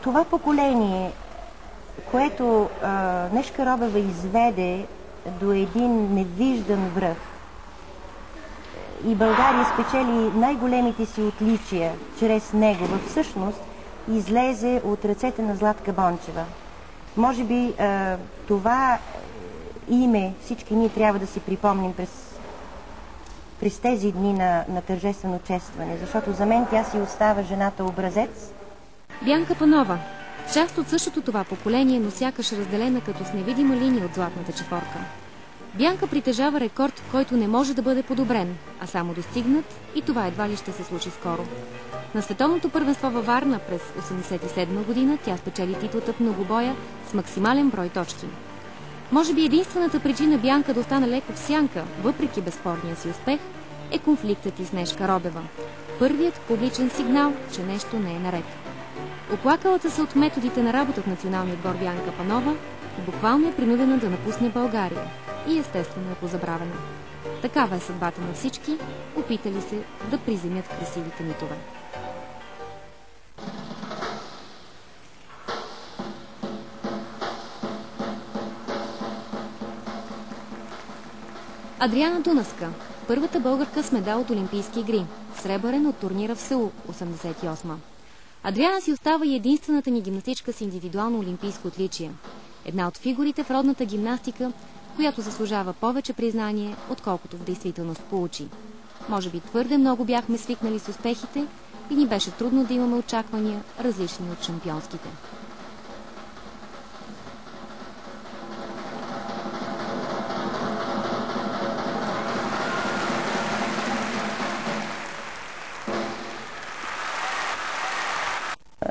Това поколение, което Нешка Робева изведе до един невиждан връх и България спечели най-големите си отличия чрез него, всъщност излезе от ръцете на Златка Бончева. Може би това име всички ние трябва да си припомним през тези дни на тържествено честване, защото за мен тя си остава жената образец. Бянка Панова, част от същото това поколение, но сякаш разделена като с невидима линия от златната четворка. Бянка притежава рекорд, който не може да бъде подобрен, а само достигнат, и това едва ли ще се случи скоро. На световното първенство във Варна през 1987 година тя спечели титлата в многобоя с максимален брой точки. Може би единствената причина Бянка да остане леко в сянка, въпреки безспорния си успех, е конфликтът и с Нешка Робева. Първият публичен сигнал, че нещо не е наред. Оплакалата се от методите на работа в националния отбор Бянка Панова буквално е принудена да напусне България и естествено е позабравена. Такава е съдбата на всички, опитали се да приземят красивите митове. Адриана Дунавска, първата българка с медал от Олимпийски игри, сребърен от турнира в Сеул, 1988. Адриана си остава и единствената ни гимнастичка с индивидуално олимпийско отличие. Една от фигурите в родната гимнастика, която заслужава повече признание, отколкото в действителност получи. Може би твърде много бяхме свикнали с успехите и ни беше трудно да имаме очаквания, различни от шампионските.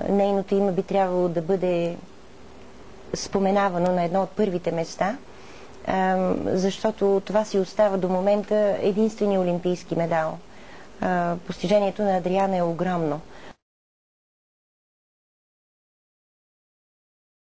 Нейното име би трябвало да бъде споменавано на едно от първите места, защото това си остава до момента единствения олимпийски медал. Постижението на Адриана е огромно.